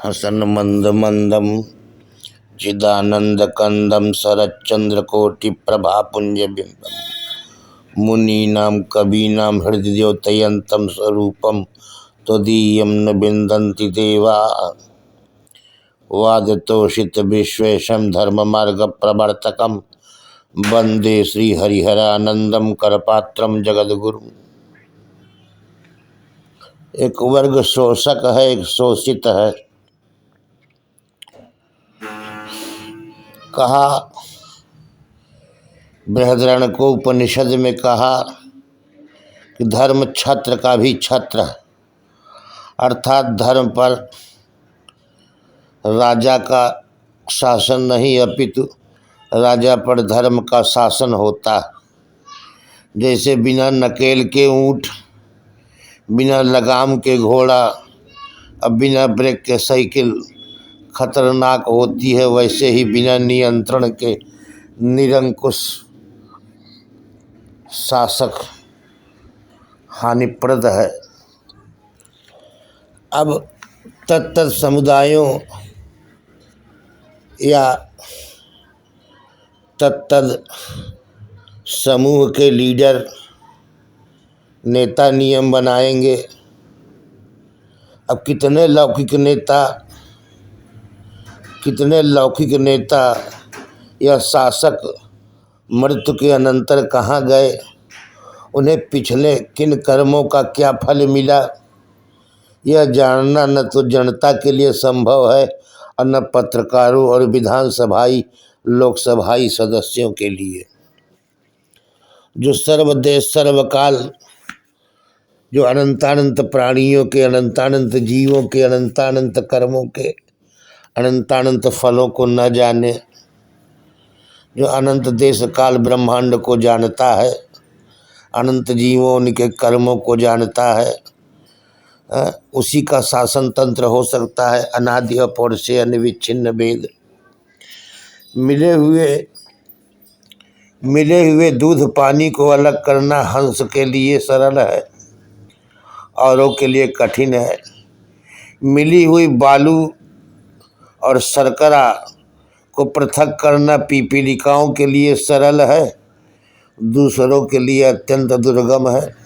हसन मंद मंदम चिदानंद कंदम शरच्चंद्रकोटि प्रभापुंज बिंबम मुनीनां कवीनां हृदयोतयंतं स्वरूपम त्वदीयं न बिंदन्ति देवा वादतोषित विश्वेशम धर्म मार्ग प्रवर्तकम वंदे श्री हरिहरानंदम करपात्रम जगद्गुरु। एक वर्ग शोषक है, एक शोषित है। कहा बृहदारण्यक को उपनिषद में कहा कि धर्म छत्र का भी छत्र है, अर्थात धर्म पर राजा का शासन नहीं अपितु राजा पर धर्म का शासन होता। जैसे बिना नकेल के ऊँट, बिना लगाम के घोड़ा, अब बिना ब्रेक के साइकिल खतरनाक होती है, वैसे ही बिना नियंत्रण के निरंकुश शासक हानिप्रद है। अब तत्त समुदायों या तत्त समूह के लीडर नेता नियम बनाएंगे। अब कितने लौकिक नेता या शासक मृत्यु के अनंतर कहाँ गए, उन्हें पिछले किन कर्मों का क्या फल मिला, यह जानना न तो जनता के लिए संभव है और न पत्रकारों और विधानसभाई लोकसभाई सदस्यों के लिए। जो सर्वदेश सर्वकाल, जो अनंतानंत प्राणियों के, अनंतानंत जीवों के, अनंतानंत कर्मों के, अनंतानंत फलों को न जाने, जो अनंत देश काल ब्रह्मांड को जानता है, अनंत जीवों उनके कर्मों को जानता है, उसी का शासन तंत्र हो सकता है। अनादि अपौर से अनिविच्छिन्न भेद, मिले हुए दूध पानी को अलग करना हंस के लिए सरल है, औरों के लिए कठिन है। मिली हुई बालू और शर्करा को पृथक करना पीपीलिकाओं के लिए सरल है, दूसरों के लिए अत्यंत दुर्गम है।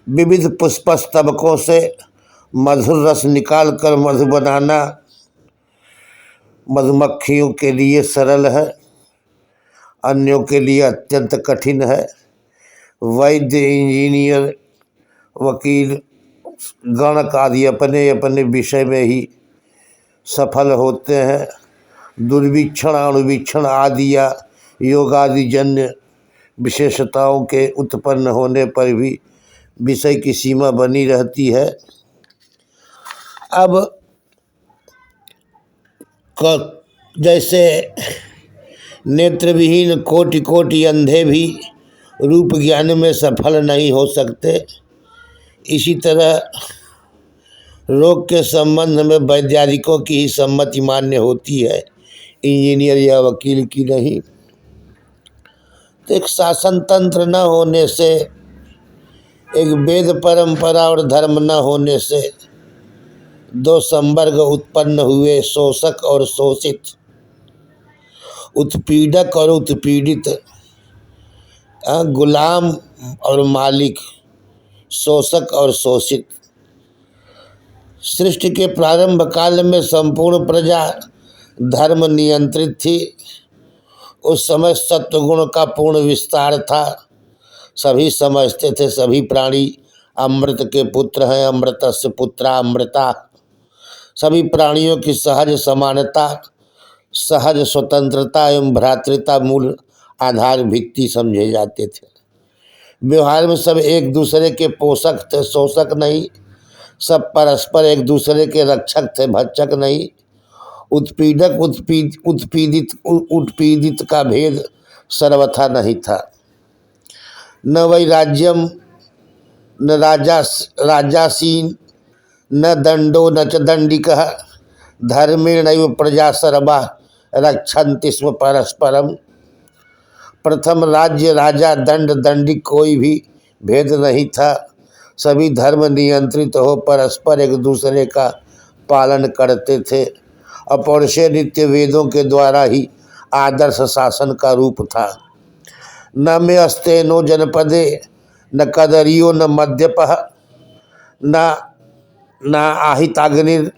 विविध पुष्पस्तबकों से मधुर रस निकालकर मधु बनाना मधुमक्खियों के लिए सरल है, अन्यों के लिए अत्यंत कठिन है। वैद्य, इंजीनियर, वकील गणक आदि अपने अपने विषय में ही सफल होते हैं। दुर्वीक्षण, अणुवीक्षण आदि या योगादि जन्य विशेषताओं के उत्पन्न होने पर भी विषय की सीमा बनी रहती है। अब जैसे नेत्र विहीन कोटि कोटि अंधे भी रूप ज्ञान में सफल नहीं हो सकते, इसी तरह रोग के संबंध में वैज्ञानिकों की ही सम्मति मान्य होती है, इंजीनियर या वकील की नहीं। तो एक शासन तंत्र न होने से, एक वेद परंपरा और धर्म न होने से दो संवर्ग उत्पन्न हुए, शोषक और शोषित, उत्पीड़क और उत्पीड़ित, गुलाम और मालिक, शोषक और शोषित। सृष्टि के प्रारंभ काल में संपूर्ण प्रजा धर्म नियंत्रित थी। उस समय सत्वगुण का पूर्ण विस्तार था। सभी समझते थे सभी प्राणी अमृत के पुत्र हैं, अमृतस्य पुत्रा अमृता। सभी प्राणियों की सहज समानता, सहज स्वतंत्रता एवं भ्रातृता मूल आधार भित्ति समझे जाते थे। व्यवहार में सब एक दूसरे के पोषक थे, शोषक नहीं। सब परस्पर एक दूसरे के रक्षक थे, भक्षक नहीं। उत्पीड़क उत्पीड़ित का भेद सर्वथा नहीं था। न वैराज्यम न राजासीन न दंडो न च दंडिकः धर्मेणैव प्रजा सर्वा रक्षन्ति स्म परस्परम। प्रथम राज्य, राजा, दंड, दंडिक कोई भी भेद नहीं था। सभी धर्म नियंत्रित हो परस्पर एक दूसरे का पालन करते थे। अपौरुषेय नित्य वेदों के द्वारा ही आदर्श शासन का रूप था। न मे अस्तेनो जनपदे न कदरियो न मद्यपः न न आहिताग्निर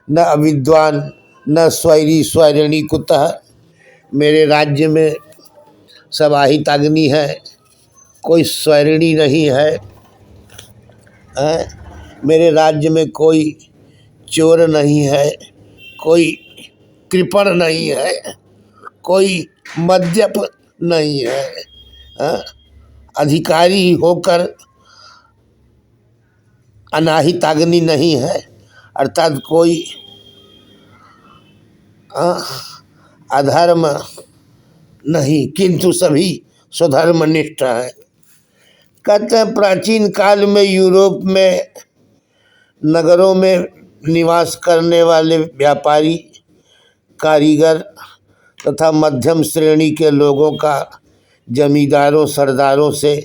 न अविद्वान न स्वैरी स्वैरिणी कुतः। मेरे राज्य में सब आहिताग्नि है, कोई स्वैरिणी नहीं है, मेरे राज्य में कोई चोर नहीं है, कोई कृपण नहीं है, कोई मद्यप नहीं है, अधिकारी होकर अनाहिताग्नि नहीं है, अर्थात कोई अधर्म नहीं, किंतु सभी स्वधर्मनिष्ठ है। कहते हैं प्राचीन काल में यूरोप में नगरों में निवास करने वाले व्यापारी, कारीगर तथा मध्यम श्रेणी के लोगों का जमींदारों सरदारों से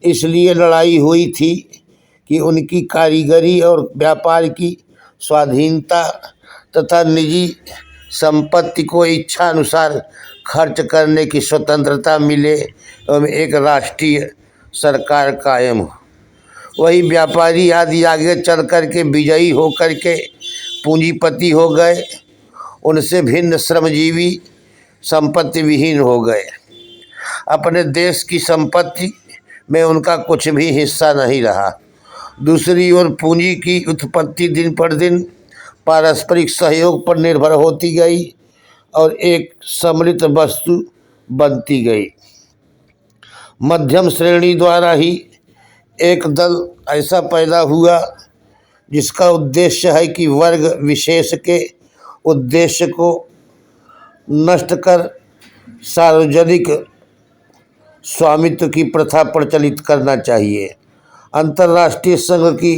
इसलिए लड़ाई हुई थी कि उनकी कारीगरी और व्यापार की स्वाधीनता तथा निजी संपत्ति को इच्छा अनुसार खर्च करने की स्वतंत्रता मिले एवं एक राष्ट्रीय सरकार कायम हो। वही व्यापारी आदि आगे चल कर के विजयी हो कर के पूंजीपति हो गए, उनसे भिन्न श्रमजीवी संपत्ति विहीन हो गए। अपने देश की संपत्ति में उनका कुछ भी हिस्सा नहीं रहा। दूसरी ओर पूंजी की उत्पत्ति दिन पर दिन पारस्परिक सहयोग पर निर्भर होती गई और एक सम्मिलित वस्तु बनती गई। मध्यम श्रेणी द्वारा ही एक दल ऐसा पैदा हुआ जिसका उद्देश्य है कि वर्ग विशेष के उद्देश्य को नष्ट कर सार्वजनिक स्वामित्व की प्रथा प्रचलित करना चाहिए। अंतर्राष्ट्रीय संघ की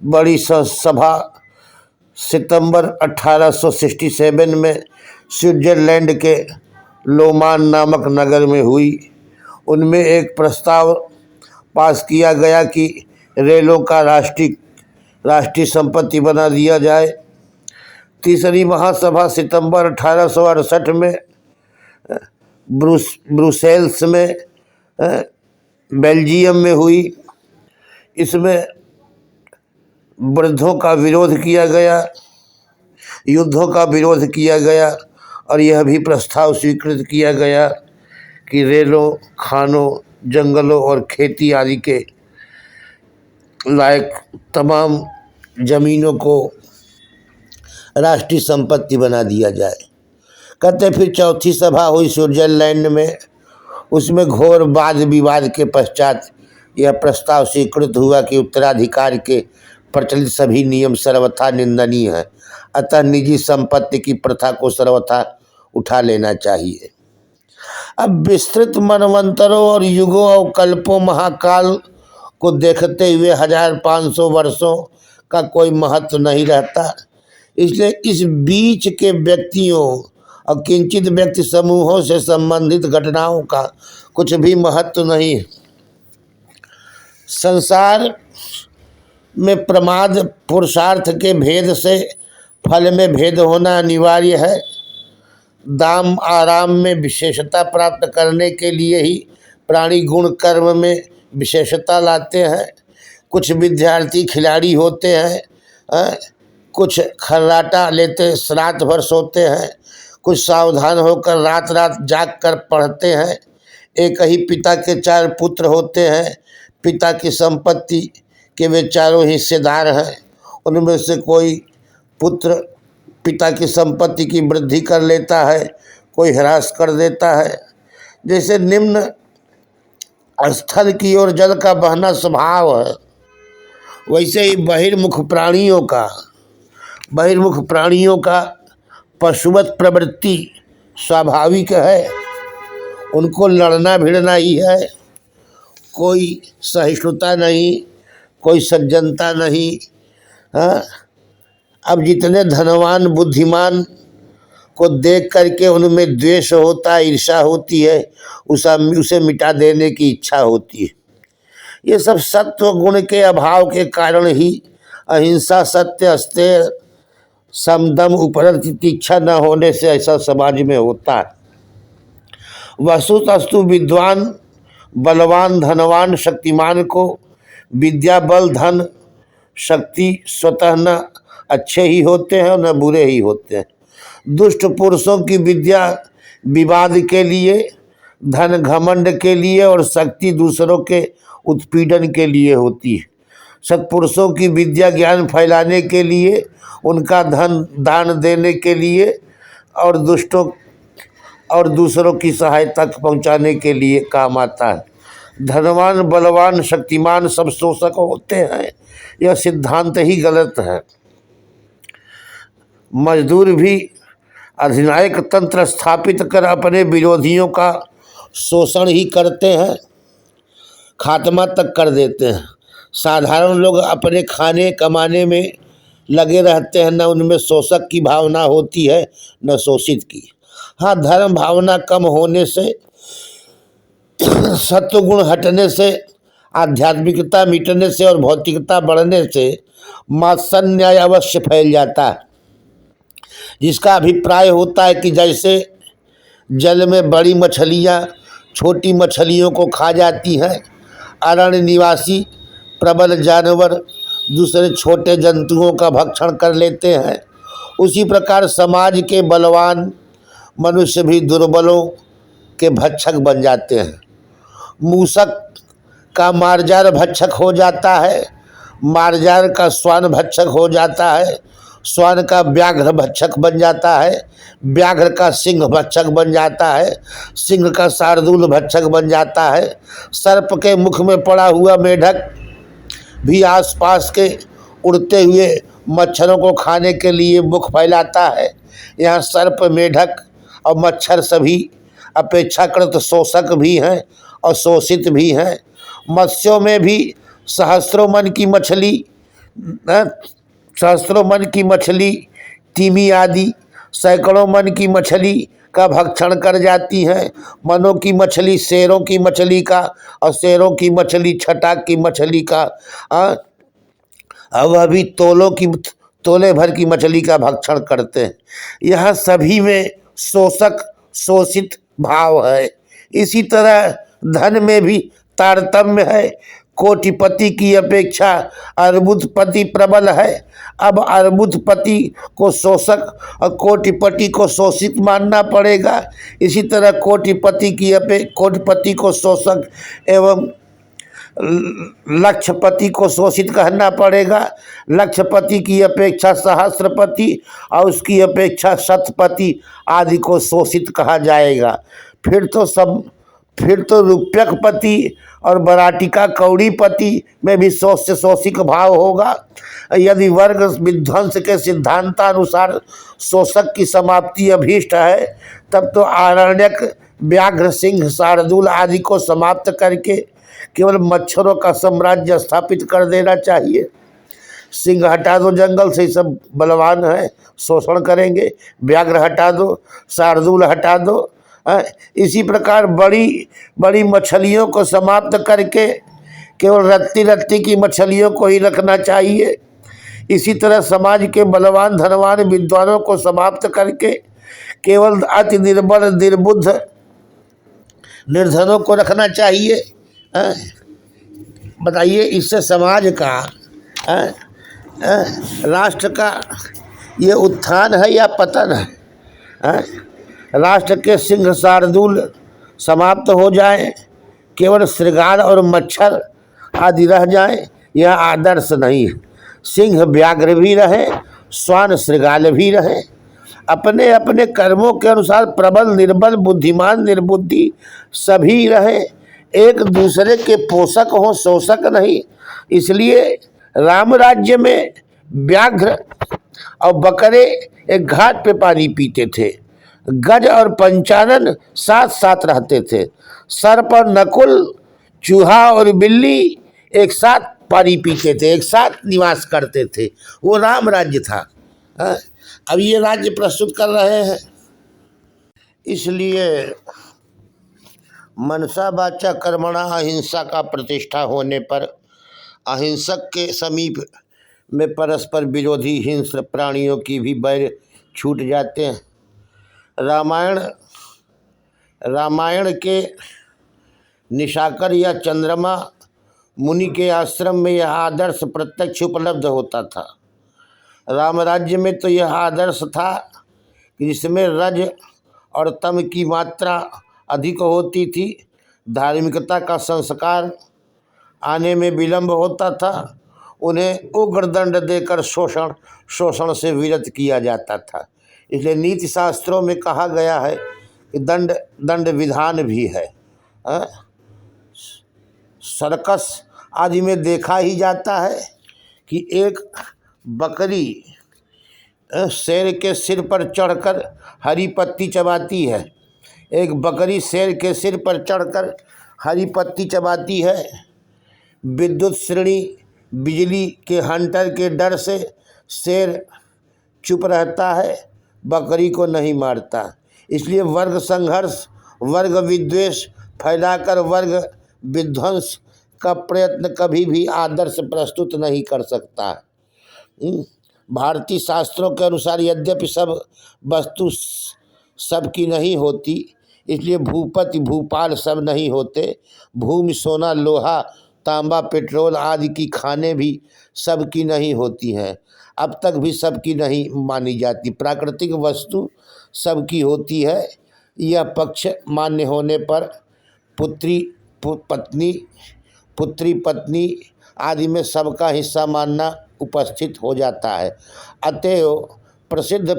बड़ी सभा सितंबर 1867 में स्विट्जरलैंड के लोमान नामक नगर में हुई। उनमें एक प्रस्ताव पास किया गया कि रेलों का राष्ट्रीय संपत्ति बना दिया जाए। तीसरी महासभा सितंबर 1868 में ब्रुसेल्स में बेल्जियम में हुई। इसमें वृद्धों का विरोध किया गया, युद्धों का विरोध किया गया और यह भी प्रस्ताव स्वीकृत किया गया कि रेलों, खानों, जंगलों और खेती आदि के लायक तमाम जमीनों को राष्ट्रीय संपत्ति बना दिया जाए। कहते फिर चौथी सभा हुई स्विट्जरलैंड में। उसमें घोर वाद विवाद के पश्चात यह प्रस्ताव स्वीकृत हुआ कि उत्तराधिकार के प्रचलित सभी नियम सर्वथा निंदनीय हैं, अतः निजी संपत्ति की प्रथा को सर्वथा उठा लेना चाहिए। अब विस्तृत मनवंतरों और युगों और कल्पों महाकाल को देखते हुए 1500 वर्षों का कोई महत्व नहीं रहता। इसलिए इस बीच के व्यक्तियों और किंचित व्यक्ति समूहों से संबंधित घटनाओं का कुछ भी महत्व नहीं है। संसार में प्रमाद पुरुषार्थ के भेद से फल में भेद होना अनिवार्य है। दाम आराम में विशेषता प्राप्त करने के लिए ही प्राणी गुण कर्म में विशेषता लाते हैं। कुछ विद्यार्थी खिलाड़ी होते हैं, कुछ खर्राटा लेते रात भर सोते हैं, कुछ सावधान होकर रात रात जाग कर पढ़ते हैं। एक ही पिता के 4 पुत्र होते हैं। पिता की संपत्ति के वे चारों हिस्सेदार हैं। उनमें से कोई पुत्र पिता की संपत्ति की वृद्धि कर लेता है, कोई ह्रास कर देता है। जैसे निम्न स्थल की ओर जल का बहना स्वभाव है, वैसे ही बहिर्मुख प्राणियों का पशुवत प्रवृत्ति स्वाभाविक है। उनको लड़ना भिड़ना ही है, कोई सहिष्णुता नहीं, कोई सज्जनता नहीं। अब जितने धनवान बुद्धिमान को देख करके उनमें द्वेष होता है, ईर्ष्या होती है, उसे मिटा देने की इच्छा होती है। ये सब सत्व गुण के अभाव के कारण ही अहिंसा, सत्य, अस्तेय समदम उपरत इच्छा न होने से ऐसा समाज में होता है। वस्तुतस्तु विद्वान, बलवान, धनवान, शक्तिमान को विद्या, बल, धन, शक्ति स्वतः न अच्छे ही होते हैं और न बुरे ही होते हैं। दुष्ट पुरुषों की विद्या विवाद के लिए, धन घमंड के लिए और शक्ति दूसरों के उत्पीड़न के लिए होती है। सत्पुरुषों की विद्या ज्ञान फैलाने के लिए, उनका धन दान देने के लिए और दुष्टों और दूसरों की सहायता पहुंचाने के लिए काम आता है। धनवान, बलवान, शक्तिमान सब शोषक होते हैं, यह सिद्धांत ही गलत है। मजदूर भी अधिनायक तंत्र स्थापित कर अपने विरोधियों का शोषण ही करते हैं, खात्मा तक कर देते हैं। साधारण लोग अपने खाने कमाने में लगे रहते हैं, न उनमें शोषक की भावना होती है न शोषित की। हाँ, धर्म भावना कम होने से, सत्वगुण हटने से, आध्यात्मिकता मिटने से और भौतिकता बढ़ने से मात्सर्य न्याय अवश्य फैल जाता है, जिसका अभिप्राय होता है कि जैसे जल में बड़ी मछलियाँ छोटी मछलियों को खा जाती हैं, अरण्य निवासी प्रबल जानवर दूसरे छोटे जंतुओं का भक्षण कर लेते हैं, उसी प्रकार समाज के बलवान मनुष्य भी दुर्बलों के भक्षक बन जाते हैं। मूसक का मार्जार भक्षक हो जाता है, मार्जार का श्वान भक्षक हो जाता है, श्वान का व्याघ्र भक्षक बन जाता है, व्याघ्र का सिंह भक्षक बन जाता है, सिंह का शार्दूल भक्षक बन जाता है। सर्प के मुख में पड़ा हुआ मेढक भी आसपास के उड़ते हुए मच्छरों को खाने के लिए मुख फैलाता है। यहाँ सर्प, मेढक और मच्छर सभी अपेक्षाकृत शोषक भी हैं और शोषित भी हैं। मत्स्यों में भी सहस्रों मन की मछली तिमी आदि सैकड़ों मन की मछली का भक्षण कर जाती हैं। मनों की मछली शेरों की मछली का और शेरों की मछली छटाक की मछली का, वह भी तोले भर की मछली का भक्षण करते हैं। यह सभी में शोषक शोषित भाव है। इसी तरह धन में भी तारतम्य है। कोटिपति की अपेक्षा अर्बुदपति प्रबल है। अब अर्बुदपति को शोषक और कोटिपति को शोषित मानना पड़ेगा। इसी तरह कोटिपति को शोषक एवं लक्षपति को शोषित कहना पड़ेगा। लक्षपति की अपेक्षा सहस्रपति और उसकी अपेक्षा शतपति आदि को शोषित कहा जाएगा। फिर तो रुपयकपति और बराटिका कौड़ीपति में भी शोषिक भाव होगा। यदि वर्ग विध्वंस के सिद्धांतानुसार शोषक की समाप्ति अभीष्ट है, तब तो आरण्यक, व्याघ्र, सिंह, शार्दूल आदि को समाप्त करके केवल मच्छरों का साम्राज्य स्थापित कर देना चाहिए। सिंह हटा दो जंगल से, सब बलवान है, शोषण करेंगे। व्याघ्र हटा दो, शार्दूल हटा दो। इसी प्रकार बड़ी बड़ी मछलियों को समाप्त करके केवल रत्ती रत्ती की मछलियों को ही रखना चाहिए। इसी तरह समाज के बलवान, धनवान, विद्वानों को समाप्त करके केवल अति निर्बल, निर्बुद्ध, निर्धनों को रखना चाहिए। बताइए, इससे समाज का, राष्ट्र का ये उत्थान है या पतन है? राष्ट्र के सिंह शार्दूल समाप्त हो जाएं, केवल श्रृगाल और मच्छर आदि रह जाएं, यह आदर्श नहीं है। सिंह व्याघ्र भी रहे, श्वान श्रृगाल भी रहे, अपने अपने कर्मों के अनुसार प्रबल, निर्बल, बुद्धिमान, निर्बुद्धि सभी रहे, एक दूसरे के पोषक हो, शोषक नहीं। इसलिए राम राज्य में व्याघ्र और बकरे एक घाट पे पानी पीते थे, गज और पंचानन साथ साथ रहते थे, सर्प और नकुल, चूहा और बिल्ली एक साथ पानी पीते थे, एक साथ निवास करते थे। वो राम राज्य था। अब ये राज्य प्रस्तुत कर रहे हैं। इसलिए मनसा वाचा कर्मणा अहिंसा का प्रतिष्ठा होने पर अहिंसक के समीप में परस्पर विरोधी हिंस्र प्राणियों की भी बैर छूट जाते हैं। रामायण रामायण के निशाकर या चंद्रमा मुनि के आश्रम में यह आदर्श प्रत्यक्ष उपलब्ध होता था। राम राज्य में तो यह आदर्श था कि जिसमें रज और तम की मात्रा अधिक होती थी, धार्मिकता का संस्कार आने में विलंब होता था, उन्हें उग्रदंड देकर शोषण से विरत किया जाता था। इसलिए नीति शास्त्रों में कहा गया है कि दंड विधान भी है। सर्कस आदि में देखा ही जाता है कि एक बकरी शेर के सिर पर चढ़कर हरी पत्ती चबाती है। एक बकरी शेर के सिर पर चढ़कर हरी पत्ती चबाती है। विद्युत श्रेणी बिजली के हंटर के डर से शेर चुप रहता है, बकरी को नहीं मारता। इसलिए वर्ग संघर्ष, वर्ग विद्वेष फैलाकर वर्ग विध्वंस का प्रयत्न कभी भी आदर्श प्रस्तुत नहीं कर सकता। भारतीय शास्त्रों के अनुसार यद्यपि सब वस्तु सबकी नहीं होती, इसलिए भूपति भूपाल सब नहीं होते। भूमि सोना लोहा तांबा पेट्रोल आदि की खानें भी सबकी नहीं होती हैं, अब तक भी सबकी नहीं मानी जाती। प्राकृतिक वस्तु सबकी होती है। यह पक्ष मान्य होने पर पुत्री पत्नी आदि में सबका हिस्सा मानना उपस्थित हो जाता है। अतएव प्रसिद्ध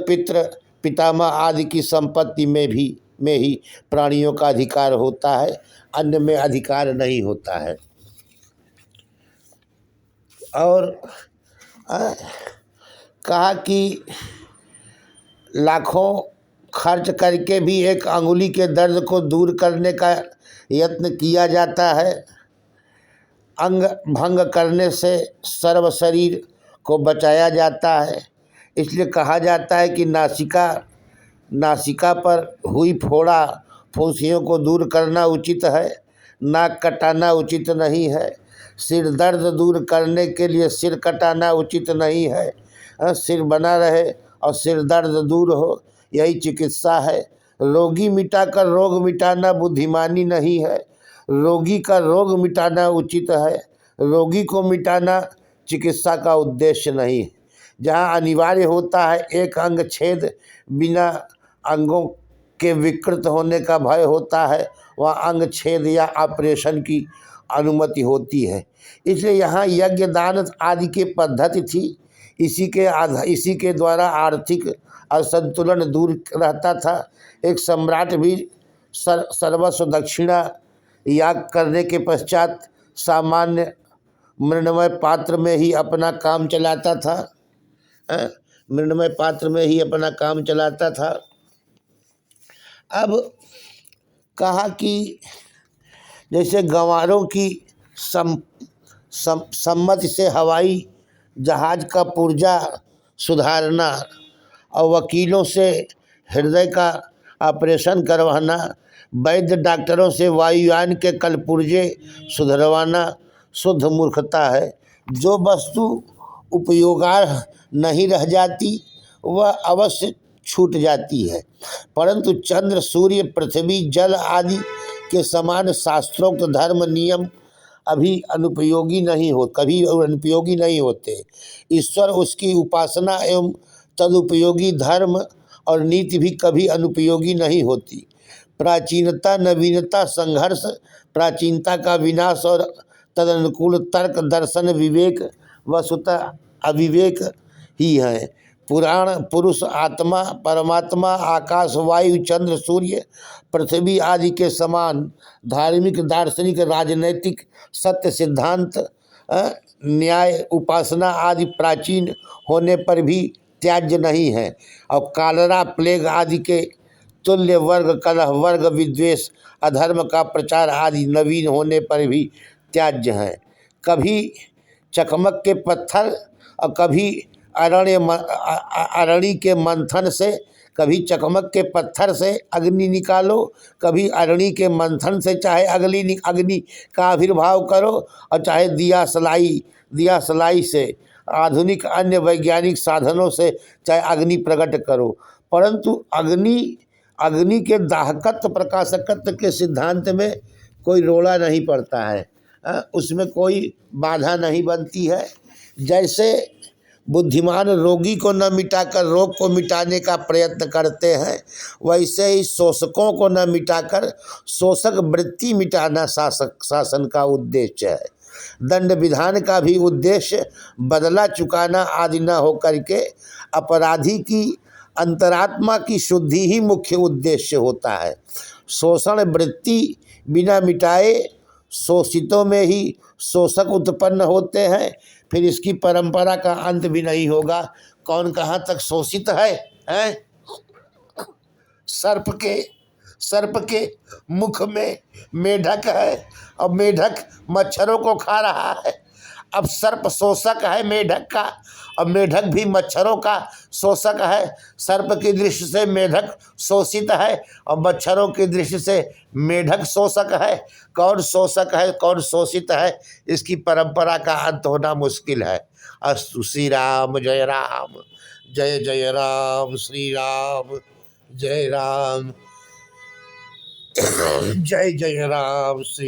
पितामह आदि की संपत्ति में ही प्राणियों का अधिकार होता है, अन्य में अधिकार नहीं होता है। और कहा कि लाखों खर्च करके भी एक अंगुली के दर्द को दूर करने का यत्न किया जाता है। अंग भंग करने से सर्व शरीर को बचाया जाता है। इसलिए कहा जाता है कि नासिका पर हुई फोड़ा फुंसियों को दूर करना उचित है, नाक कटाना उचित नहीं है। सिर दर्द दूर करने के लिए सिर कटाना उचित नहीं है। सिर बना रहे और सिर दर्द दूर हो, यही चिकित्सा है। रोगी मिटाकर रोग मिटाना बुद्धिमानी नहीं है, रोगी का रोग मिटाना उचित है। रोगी को मिटाना चिकित्सा का उद्देश्य नहीं है। जहाँ अनिवार्य होता है एक अंग छेद, बिना अंगों के विकृत होने का भय होता है, वहाँ अंग छेद या ऑपरेशन की अनुमति होती है। इसलिए यहाँ यज्ञ दान आदि की पद्धति थी। इसी के द्वारा आर्थिक असंतुलन दूर रहता था। एक सम्राट भी सर्वस्व दक्षिणा याग करने के पश्चात सामान्य मृण्मय पात्र में ही अपना काम चलाता था। मृण्मय पात्र में ही अपना काम चलाता था। अब कहा कि जैसे गंवारों की सम्मति से हवाई जहाज का पुर्जा सुधारना और वकीलों से हृदय का ऑपरेशन करवाना, वैद्य डॉक्टरों से वायुयान के कलपुर्जे सुधरवाना शुद्ध मूर्खता है। जो वस्तु उपयोगार्ह नहीं रह जाती वह अवश्य छूट जाती है, परंतु चंद्र सूर्य पृथ्वी जल आदि के समान शास्त्रोक्त धर्म नियम कभी अनुपयोगी नहीं होते। ईश्वर, उसकी उपासना एवं तदुपयोगी धर्म और नीति भी कभी अनुपयोगी नहीं होती। प्राचीनता नवीनता संघर्ष, प्राचीनता का विनाश और तदनुकूल तर्क दर्शन विवेक वस्तुतः अविवेक ही है। पुराण पुरुष आत्मा परमात्मा आकाश वायु चंद्र सूर्य पृथ्वी आदि के समान धार्मिक दार्शनिक राजनैतिक सत्य सिद्धांत न्याय उपासना आदि प्राचीन होने पर भी त्याज्य नहीं है, और कालरा प्लेग आदि के तुल्य वर्ग कलह वर्ग विद्वेष अधर्म का प्रचार आदि नवीन होने पर भी त्याज्य हैं। कभी चकमक के पत्थर और कभी अरणी के मंथन से, कभी चकमक के पत्थर से अग्नि निकालो, कभी अरणी के मंथन से चाहे अग्नि का आविर्भाव करो, और चाहे दिया सलाई से आधुनिक अन्य वैज्ञानिक साधनों से चाहे अग्नि प्रकट करो, परंतु अग्नि अग्नि के दाहकत्व प्रकाशकत्व के सिद्धांत में कोई रोड़ा नहीं पड़ता है, उसमें कोई बाधा नहीं बनती है। जैसे बुद्धिमान रोगी को न मिटाकर रोग को मिटाने का प्रयत्न करते हैं, वैसे ही शोषकों को न मिटाकर शोषक वृत्ति मिटाना शासन का उद्देश्य है। दंड विधान का भी उद्देश्य बदला चुकाना आदि न होकर के अपराधी की अंतरात्मा की शुद्धि ही मुख्य उद्देश्य होता है। शोषण वृत्ति बिना मिटाए शोषितों में ही शोषक उत्पन्न होते हैं, फिर इसकी परंपरा का अंत भी नहीं होगा। कौन कहाँ तक शोषित है, हैं? सर्प के मुख में मेढक है और मेढक मच्छरों को खा रहा है। अब सर्प शोषक है मेढक का और मेढक भी मच्छरों का शोषक है। सर्प की दृष्टि से मेढक शोषित है और मच्छरों की दृष्टि से मेढक शोषक है। कौन शोषक है कौन शोषित है, इसकी परंपरा का अंत होना मुश्किल है। अस्तु। श्री राम जय राम, जय जय राम। श्री राम जय राम, जय जय राम। श्री